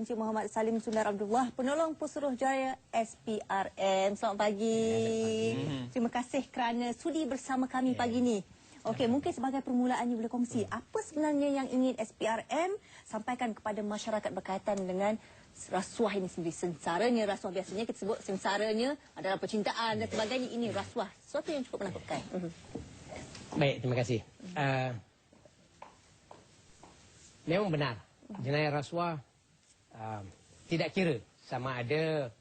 Encik Muhammad Salim Sundar Abdullah, penolong Pesuruhjaya SPRM. Selamat pagi. Terima kasih kerana sudi bersama kami pagi ini. Okey, mungkin sebagai permulaannya boleh kongsi apa sebenarnya yang ingin SPRM sampaikan kepada masyarakat berkaitan dengan rasuah ini sendiri. Sengsaranya rasuah, biasanya kita sebut sengsaranya adalah percintaan dan sebagainya. Ini rasuah, sesuatu yang cukup menakutkan. Baik, terima kasih. Memang benar, jenayah rasuah tidak kira sama ada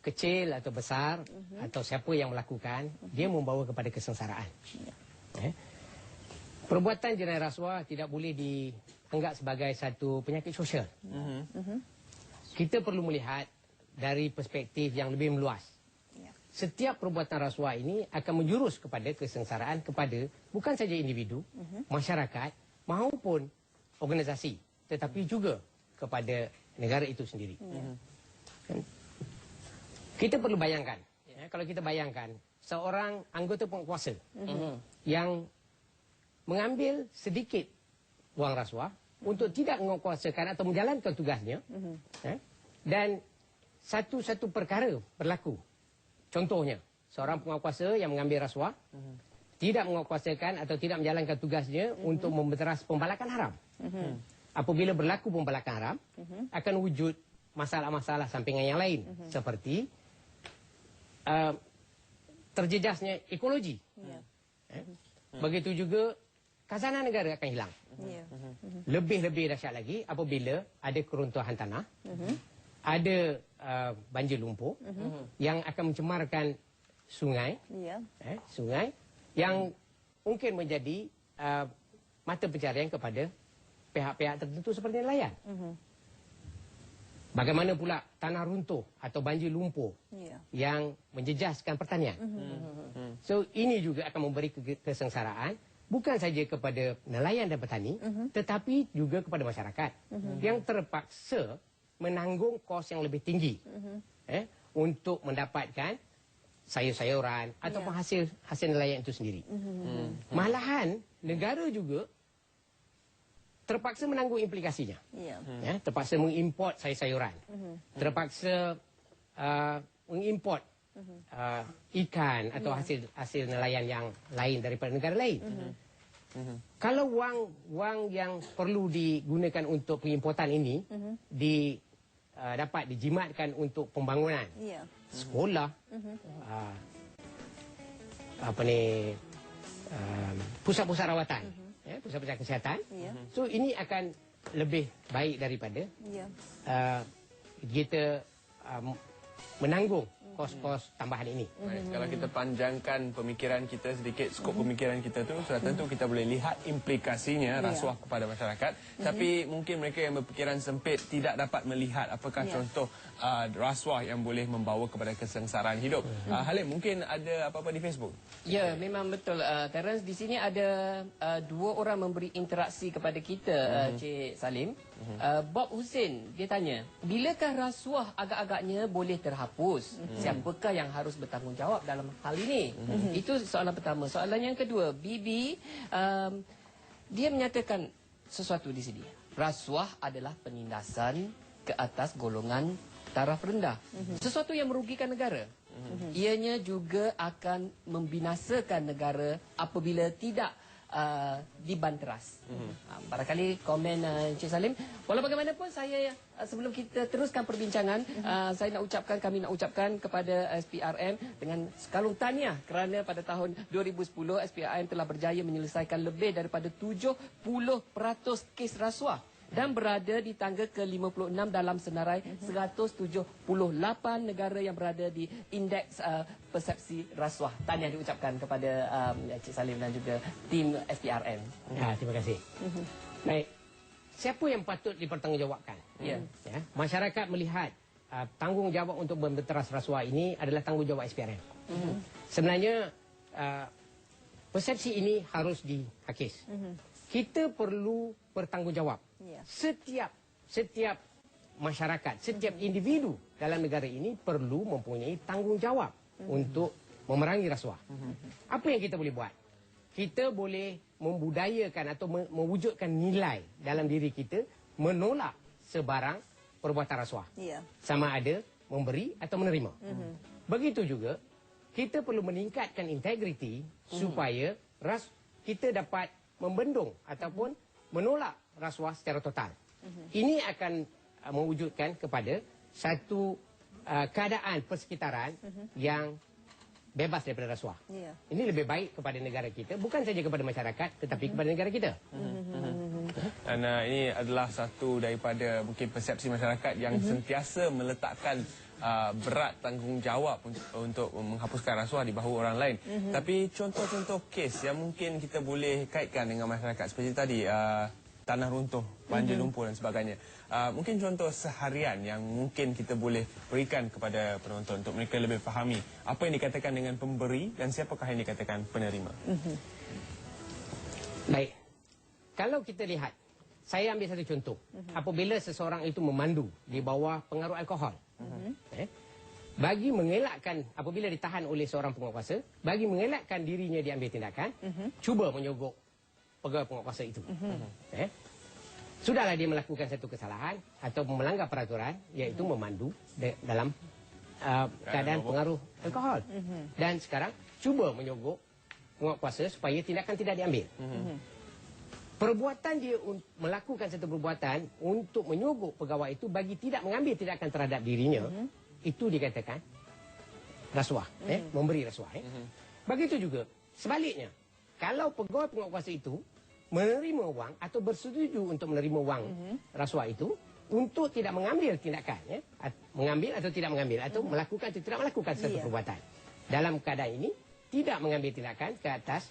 kecil atau besar atau siapa yang melakukan, dia membawa kepada kesengsaraan. Perbuatan jenayah rasuah tidak boleh dianggap sebagai satu penyakit sosial. Kita perlu melihat dari perspektif yang lebih meluas. Setiap perbuatan rasuah ini akan menjurus kepada kesengsaraan kepada bukan saja individu, masyarakat maupun organisasi, tetapi juga kepada negara itu sendiri. Kita perlu bayangkan, kalau kita bayangkan seorang anggota penguasa yang mengambil sedikit wang rasuah untuk tidak menguasakan atau menjalankan tugasnya, dan satu-satu perkara berlaku. Contohnya, seorang penguasa yang mengambil rasuah tidak menguasakan atau tidak menjalankan tugasnya untuk membenteras pembalakan haram. Apabila berlaku pembalakan haram, akan wujud masalah-masalah sampingan yang lain, seperti terjejasnya ekologi. Begitu juga khazanah negara akan hilang. Lebih-lebih dahsyat lagi apabila ada keruntuhan tanah, ada banjir lumpur yang akan mencemarkan sungai, sungai yang mungkin menjadi mata pencarian kepada pihak-pihak tertentu seperti nelayan. Bagaimana pula tanah runtuh atau banjir lumpur yang menjejaskan pertanian. So ini juga akan memberi kesengsaraan bukan saja kepada nelayan dan petani, tetapi juga kepada masyarakat yang terpaksa menanggung kos yang lebih tinggi untuk mendapatkan sayur-sayuran atau hasil nelayan itu sendiri. Malahan negara juga terpaksa menanggung implikasinya. Terpaksa mengimport sayur-sayuran, terpaksa mengimport ikan atau hasil nelayan yang lain daripada negara lain. Kalau wang yang perlu digunakan untuk pengimportan ini dapat dijimatkan untuk pembangunan sekolah, pusat-pusat rawatan, pusat-pusat kesihatan. So ini akan lebih baik daripada kita menanggung kos-kos tambahan ini. Kalau kita panjangkan pemikiran kita sedikit, skop pemikiran kita tu, sudah tentu kita boleh lihat implikasinya rasuah kepada masyarakat. Tapi mungkin mereka yang berfikiran sempit tidak dapat melihat apakah contoh rasuah yang boleh membawa kepada kesengsaraan hidup. Halim, mungkin ada apa-apa di Facebook? Ya, memang betul. Terence, di sini ada dua orang memberi interaksi kepada kita, Cik Salim. Bob Hussein, dia tanya, bilakah rasuah agak-agaknya boleh terhapus? Siapakah yang harus bertanggungjawab dalam hal ini? Itu soalan pertama. Soalan yang kedua, Bibi, dia menyatakan sesuatu di sini. Rasuah adalah penindasan ke atas golongan taraf rendah. Sesuatu yang merugikan negara. Ianya juga akan membinasakan negara apabila tidak dibanteras. Barangkali komen Encik Salim. Walau bagaimanapun saya sebelum kita teruskan perbincangan, kami nak ucapkan kepada SPRM dengan sekalung tahniah kerana pada tahun 2010 SPRM telah berjaya menyelesaikan lebih daripada 70% kes rasuah dan berada di tangga ke-56 dalam senarai 178 negara yang berada di indeks persepsi rasuah. Tahniah diucapkan kepada Encik Salim dan juga tim SPRM. Terima kasih. Baik, siapa yang patut dipertanggungjawabkan? Masyarakat melihat tanggungjawab untuk membenteras rasuah ini adalah tanggungjawab SPRM. Sebenarnya persepsi ini harus dihakis. Kita perlu bertanggungjawab. Setiap masyarakat, setiap individu dalam negara ini perlu mempunyai tanggungjawab untuk memerangi rasuah. Apa yang kita boleh buat? Kita boleh membudayakan atau mewujudkan nilai dalam diri kita menolak sebarang perbuatan rasuah. Ya. Sama ada memberi atau menerima. Begitu juga, kita perlu meningkatkan integriti supaya kita dapat membendung ataupun menolak rasuah secara total. Ini akan mewujudkan kepada satu keadaan persekitaran yang bebas daripada rasuah. Ya. Ini lebih baik kepada negara kita, bukan saja kepada masyarakat tetapi kepada negara kita. Dan ini adalah satu daripada mungkin persepsi masyarakat yang sentiasa meletakkan berat tanggungjawab untuk menghapuskan rasuah di bahu orang lain. Tapi contoh-contoh kes yang mungkin kita boleh kaitkan dengan masyarakat seperti tadi, tanah runtuh, banjir lumpur dan sebagainya. Mungkin contoh seharian yang mungkin kita boleh berikan kepada penonton untuk mereka lebih fahami apa yang dikatakan dengan pemberi dan siapakah yang dikatakan penerima. Baik. Kalau kita lihat, saya ambil satu contoh. Apabila seseorang itu memandu di bawah pengaruh alkohol, bagi mengelakkan, apabila ditahan oleh seorang penguatkuasa, bagi mengelakkan dirinya diambil tindakan, cuba menyogok pegawai penguatkuasa itu. Sudahlah dia melakukan satu kesalahan atau melanggar peraturan, iaitu memandu dalam keadaan pengaruh alkohol. Dan sekarang cuba menyogok penguatkuasa supaya tindakan tidak diambil. Perbuatan dia melakukan satu perbuatan untuk menyogok pegawai itu bagi tidak mengambil tindakan terhadap dirinya, itu dikatakan rasuah, memberi rasuah. Begitu juga sebaliknya, kalau pegawai penguatkuasa itu menerima wang atau bersetuju untuk menerima wang rasuah itu untuk tidak mengambil tindakan, mengambil atau tidak mengambil, atau melakukan atau tidak melakukan satu perbuatan. Dalam keadaan ini tidak mengambil tindakan ke atas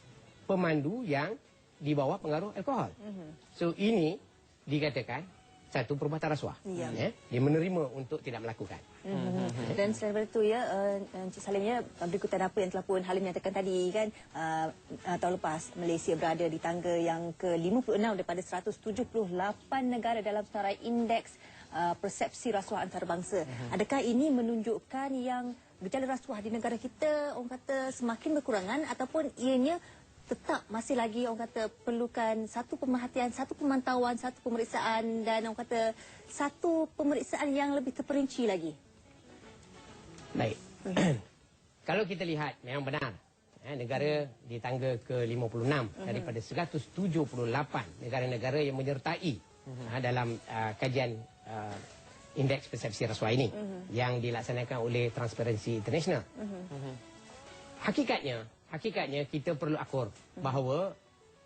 pemandu yang di bawah pengaruh alkohol. So ini dikatakan satu perbuatan rasuah. Dia menerima untuk tidak melakukan. Dan selain daripada itu ya, Encik Salim, ya, berikutan apa yang telah Puan Halim nyatakan tadi kan, tahun lepas Malaysia berada di tangga yang ke-56 daripada 178 negara dalam senarai indeks persepsi rasuah antarabangsa. Adakah ini menunjukkan yang gejala rasuah di negara kita orang kata semakin berkurangan, ataupun ianya tetap masih lagi orang kata perlukan satu pemerhatian, satu pemantauan, satu pemeriksaan, dan orang kata satu pemeriksaan yang lebih terperinci lagi? Baik. Kalau kita lihat, memang benar, negara di tangga ke-56 daripada 178 negara-negara yang menyertai dalam kajian indeks persepsi rasuah ini yang dilaksanakan oleh Transparency International. Hakikatnya kita perlu akur bahawa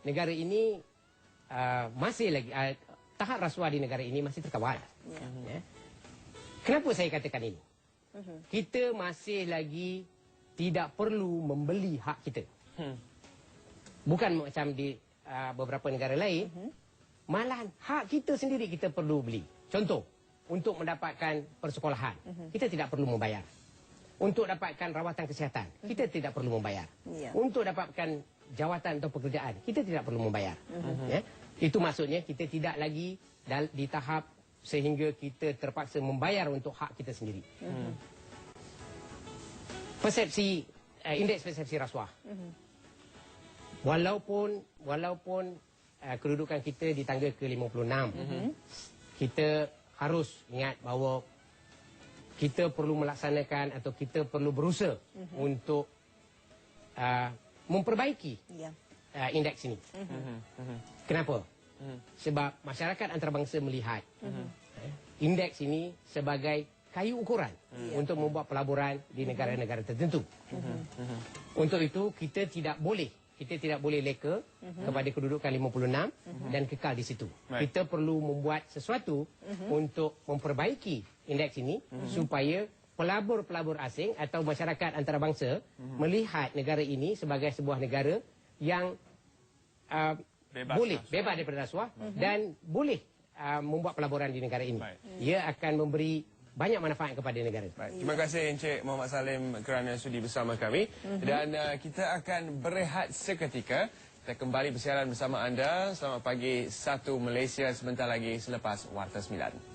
negara ini masih lagi tahap rasuah di negara ini masih terkawal. Kenapa saya katakan ini? Kita masih lagi tidak perlu membeli hak kita. Bukan macam di beberapa negara lain, malahan hak kita sendiri kita perlu beli. Contoh, untuk mendapatkan persekolahan, kita tidak perlu membayar. Untuk dapatkan rawatan kesihatan, kita tidak perlu membayar. Untuk dapatkan jawatan atau pekerjaan, kita tidak perlu membayar. Itu maksudnya kita tidak lagi di tahap sehingga kita terpaksa membayar untuk hak kita sendiri. Persepsi, indeks persepsi rasuah. Walaupun kedudukan kita di tangga ke-56, kita harus ingat bahawa kita perlu melaksanakan atau kita perlu berusaha untuk memperbaiki indeks ini. Kenapa? Sebab masyarakat antarabangsa melihat indeks ini sebagai kayu ukuran untuk membuat pelaburan di negara-negara tertentu. Untuk itu kita tidak boleh leka kepada kedudukan 56 dan kekal di situ. Kita perlu membuat sesuatu untuk memperbaiki indeks ini supaya pelabur-pelabur asing atau masyarakat antarabangsa melihat negara ini sebagai sebuah negara yang boleh bebas daripada rasuah dan boleh membuat pelaburan di negara ini. Ia akan memberi banyak manfaat kepada negara. Terima kasih Encik Muhammad Salim kerana sudi bersama kami. Dan kita akan berehat seketika. Kita kembali bersiaran bersama anda. Selamat pagi, Satu Malaysia sebentar lagi selepas Warta 9.